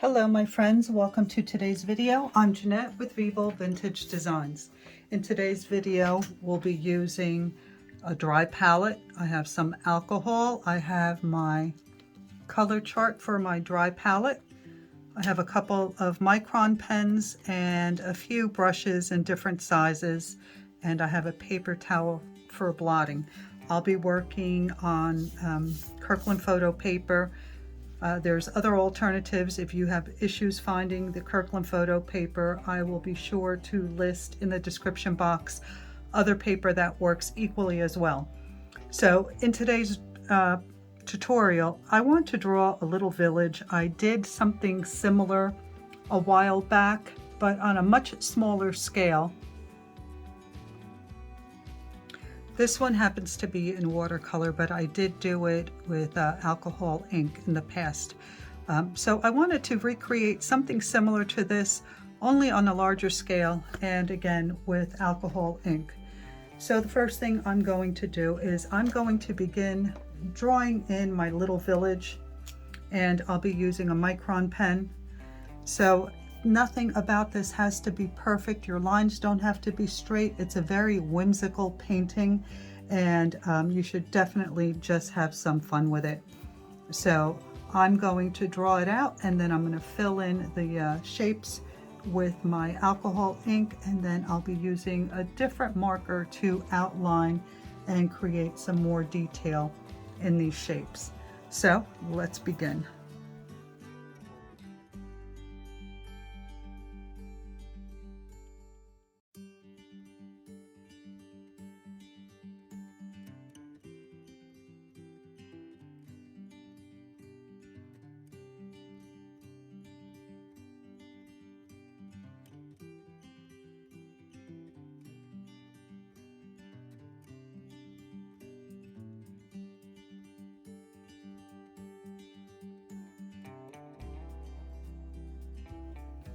Hello my friends, welcome to today's video. I'm Jeanette with Vivo Vintage Designs. In today's video we'll be using a dry palette. I have some alcohol. I have my color chart for my dry palette. I have a couple of micron pens and a few brushes in different sizes, and I have a paper towel for blotting. I'll be working on KRYLON photo paper. There's other alternatives. If you have issues finding the KRYLON photo paper, I will be sure to list in the description box other paper that works equally as well. So in today's tutorial, I want to draw a little village. I did something similar a while back, but on a much smaller scale. This one happens to be in watercolor, but I did do it with alcohol ink in the past. So I wanted to recreate something similar to this, only on a larger scale, and again with alcohol ink. So the first thing I'm going to do is I'm going to begin drawing in my little village, and I'll be using a micron pen. So nothing about this has to be perfect. Your lines don't have to be straight. It's a very whimsical painting, and you should definitely just have some fun with it. So I'm going to draw it out, and then I'm going to fill in the shapes with my alcohol ink, and then I'll be using a different marker to outline and create some more detail in these shapes. So let's begin.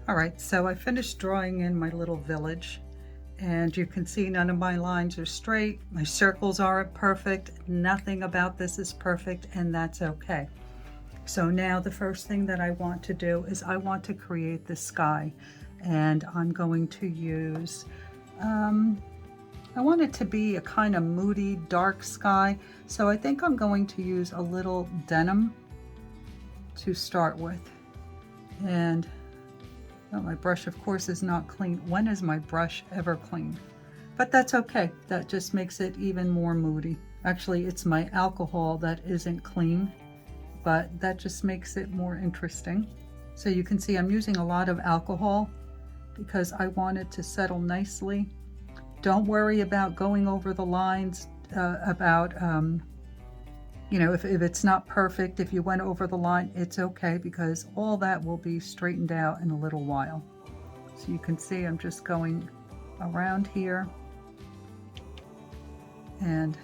All right, so I finished drawing in my little village, and you can see none of my lines are straight. My circles aren't perfect. Nothing about this is perfect, and that's okay. So now the first thing that I want to do is I want to create the sky, and I'm going to use, I want it to be a kind of moody, dark sky. So I think I'm going to use a little denim to start with. And oh, my brush, of course, is not clean. When is my brush ever clean? But that's okay. That just makes it even more moody. Actually, it's my alcohol that isn't clean, but that just makes it more interesting. So you can see I'm using a lot of alcohol because I want it to settle nicely. Don't worry about going over the lines, you know, if it's not perfect, if you went over the line, it's okay, because all that will be straightened out in a little while. So you can see I'm just going around here and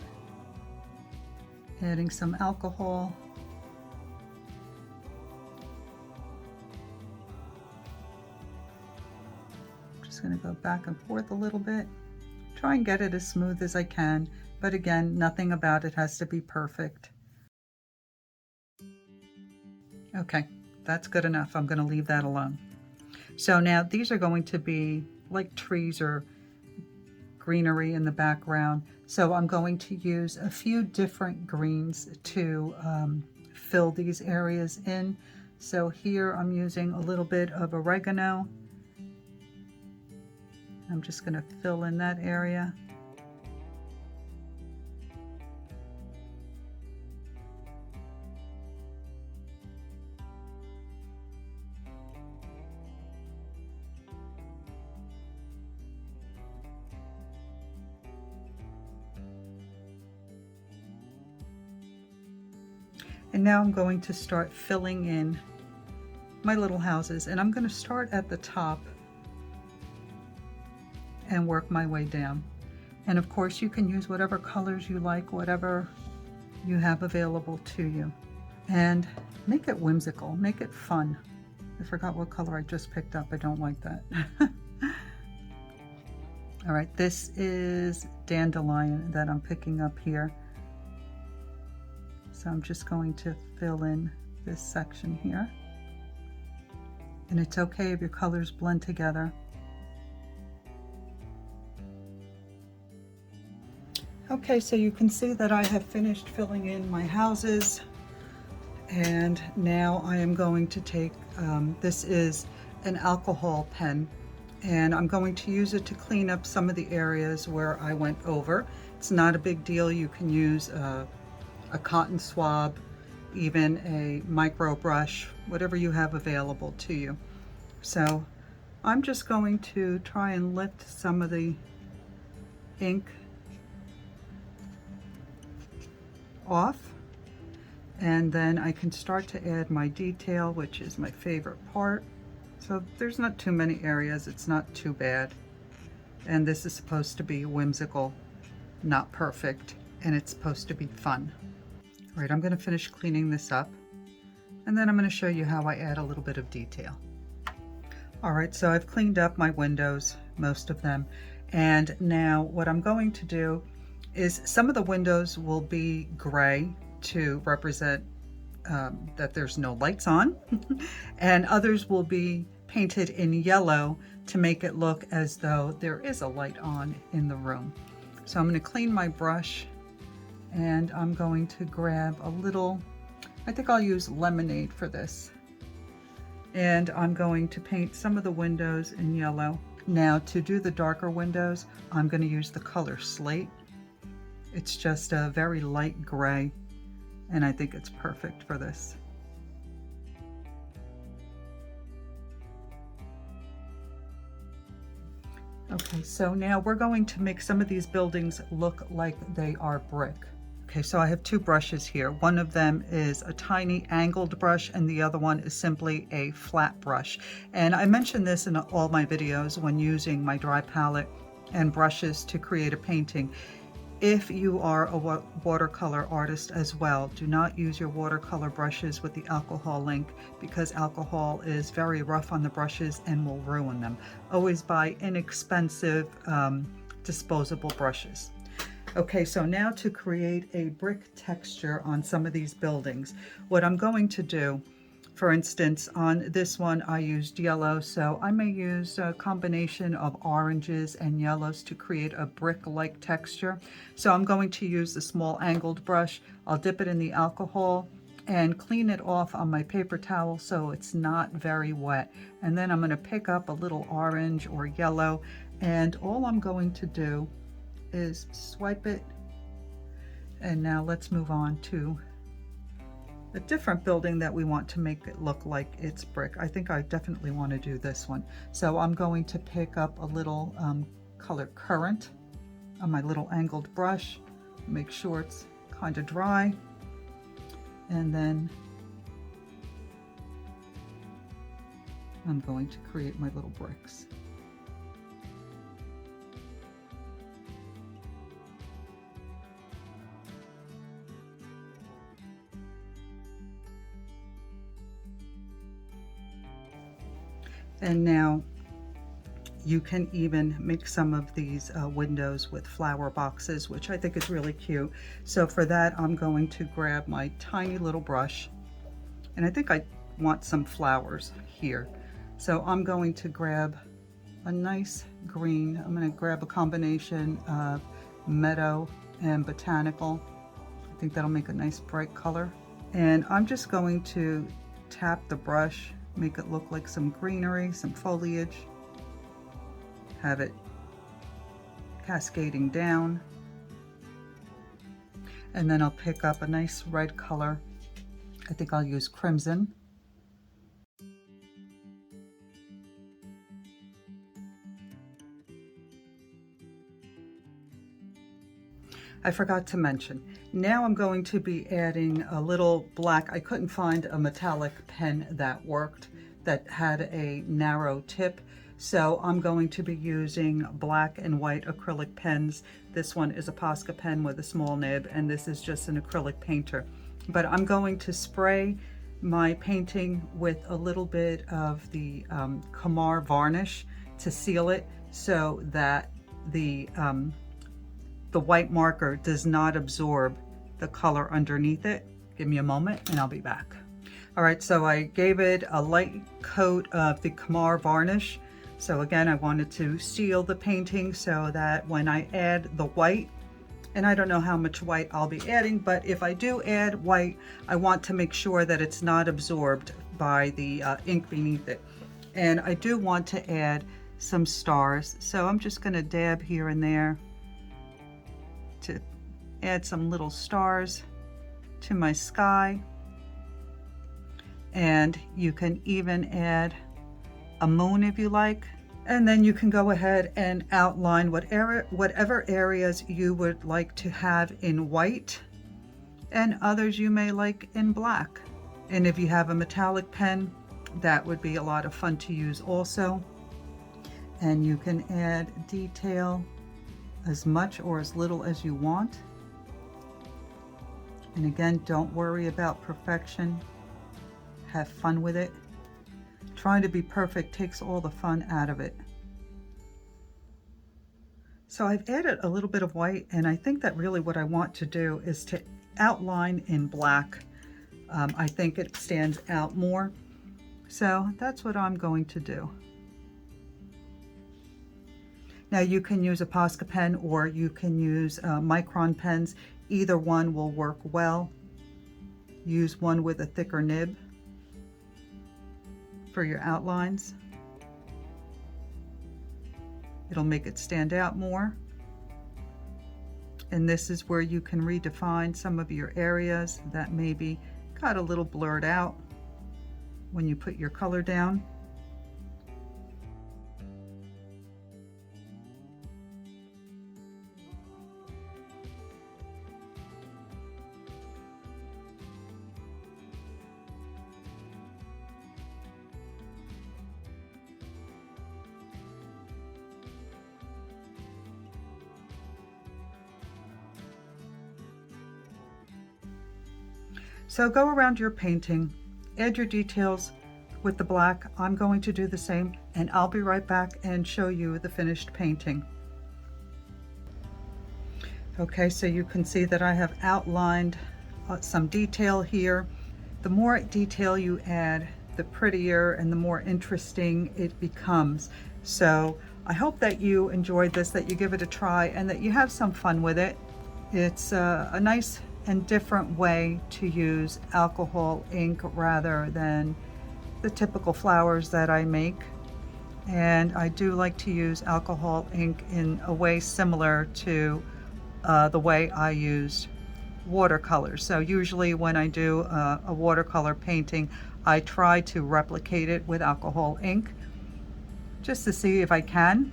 adding some alcohol. Just going to go back and forth a little bit. Try and get it as smooth as I can, but again, nothing about it has to be perfect. Okay, that's good enough. I'm going to leave that alone. So now these are going to be like trees or greenery in the background. So I'm going to use a few different greens to fill these areas in. So here I'm using a little bit of oregano. I'm just going to fill in that area. And now I'm going to start filling in my little houses, and I'm going to start at the top and work my way down. And of course you can use whatever colors you like, whatever you have available to you, and make it whimsical, make it fun. I forgot what color I just picked up. I don't like that. All right, this is dandelion that I'm picking up here. So I'm just going to fill in this section here. and it's okay if your colors blend together. Okay, so you can see that I have finished filling in my houses, and now I am going to take, this is an alcohol pen, and I'm going to use it to clean up some of the areas where I went over. It's not a big deal. You can use a cotton swab, even a micro brush, whatever you have available to you. So I'm just going to try and lift some of the ink off, and then I can start to add my detail, which is my favorite part. So there's not too many areas, it's not too bad. And this is supposed to be whimsical, not perfect, and it's supposed to be fun. All right, I'm going to finish cleaning this up, and then I'm going to show you how I add a little bit of detail. All right, so I've cleaned up my windows, most of them, and now what I'm going to do is some of the windows will be gray to represent that there's no lights on, and others will be painted in yellow to make it look as though there is a light on in the room. So I'm going to clean my brush, and I'm going to grab a little, I think I'll use lemonade for this, and I'm going to paint some of the windows in yellow. Now to do the darker windows, I'm going to use the color Slate. It's just a very light gray, and I think it's perfect for this. Okay, so now we're going to make some of these buildings look like they are brick. Okay, so I have two brushes here. One of them is a tiny angled brush, and the other one is simply a flat brush. And I mentioned this in all my videos when using my dry palette and brushes to create a painting. If you are a watercolor artist as well, do not use your watercolor brushes with the alcohol ink, because alcohol is very rough on the brushes and will ruin them. Always buy inexpensive disposable brushes. Okay, so now to create a brick texture on some of these buildings, what I'm going to do, for instance, on this one I used yellow, so I may use a combination of oranges and yellows to create a brick-like texture. So I'm going to use the small angled brush. I'll dip it in the alcohol and clean it off on my paper towel so it's not very wet. And then I'm going to pick up a little orange or yellow, and all I'm going to do is swipe it. And now let's move on to a different building that we want to make it look like it's brick. I think I definitely want to do this one. So I'm going to pick up a little color Currant on my little angled brush, make sure it's kind of dry, and then I'm going to create my little bricks. And now you can even make some of these windows with flower boxes, which I think is really cute. So for that, I'm going to grab my tiny little brush, and I think I want some flowers here. So I'm going to grab a nice green. I'm going to grab a combination of meadow and botanical. I think that'll make a nice bright color. And I'm just going to tap the brush, make it look like some greenery, some foliage, have it cascading down, and then I'll pick up a nice red color. I think I'll use crimson. I forgot to mention, now I'm going to be adding a little black. I couldn't find a metallic pen that worked, that had a narrow tip. So I'm going to be using black and white acrylic pens. This one is a Posca pen with a small nib, and this is just an acrylic painter. But I'm going to spray my painting with a little bit of the KAMAR varnish to seal it, so that the white marker does not absorb the color underneath it. Give me a moment and I'll be back. All right, so I gave it a light coat of the KAMAR varnish. So again, I wanted to seal the painting so that when I add the white, and I don't know how much white I'll be adding, but if I do add white, I want to make sure that it's not absorbed by the ink beneath it. And I do want to add some stars. So I'm just gonna dab here and there to add some little stars to my sky. And you can even add a moon if you like. And then you can go ahead and outline whatever areas you would like to have in white, and others you may like in black. And if you have a metallic pen, that would be a lot of fun to use also. And you can add detail as much or as little as you want. And again, don't worry about perfection. Have fun with it. Trying to be perfect takes all the fun out of it. So I've added a little bit of white, and I think that really what I want to do is to outline in black. I think it stands out more. So that's what I'm going to do. Now you can use a Posca pen or you can use micron pens. Either one will work well. Use one with a thicker nib for your outlines. It'll make it stand out more. And this is where you can redefine some of your areas that maybe got a little blurred out when you put your color down. So go around your painting, add your details with the black. I'm going to do the same, and I'll be right back and show you the finished painting. Okay, so you can see that I have outlined some detail here. The more detail you add, the prettier and the more interesting it becomes. So I hope that you enjoyed this, that you give it a try, and that you have some fun with it. It's a nice and different way to use alcohol ink rather than the typical flowers that I make. And I do like to use alcohol ink in a way similar to the way I use watercolors. So usually when I do a watercolor painting, I try to replicate it with alcohol ink just to see if I can.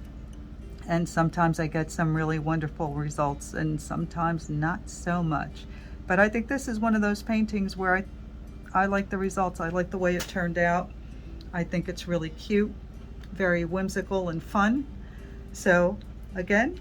And sometimes I get some really wonderful results and sometimes not so much. But I think this is one of those paintings where I like the results. I like the way it turned out. I think it's really cute, very whimsical and fun. So again,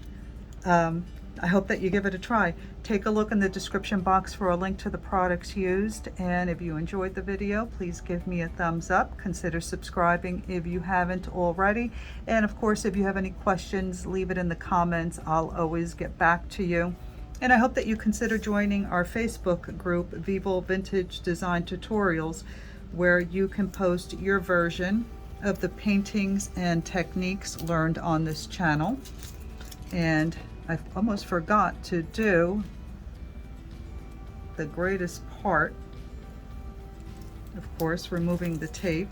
I hope that you give it a try. Take a look in the description box for a link to the products used. And if you enjoyed the video, please give me a thumbs up. Consider subscribing if you haven't already. And of course, if you have any questions, leave it in the comments. I'll always get back to you. And I hope that you consider joining our Facebook group, Vivo Vintage Design Tutorials, where you can post your version of the paintings and techniques learned on this channel. And I almost forgot to do the greatest part, of course, removing the tape.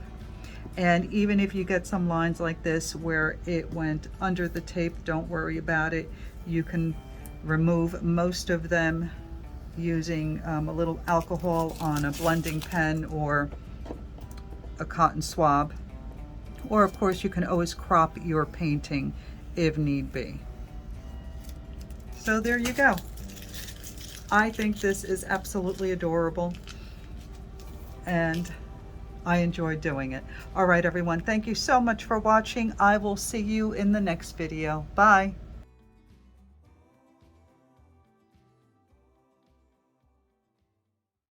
And even if you get some lines like this where it went under the tape, don't worry about it. You can remove most of them using a little alcohol on a blending pen or a cotton swab. Or of course you can always crop your painting if need be. So there you go. I think this is absolutely adorable and I enjoyed doing it. All right, everyone, thank you so much for watching. I will see you in the next video. Bye.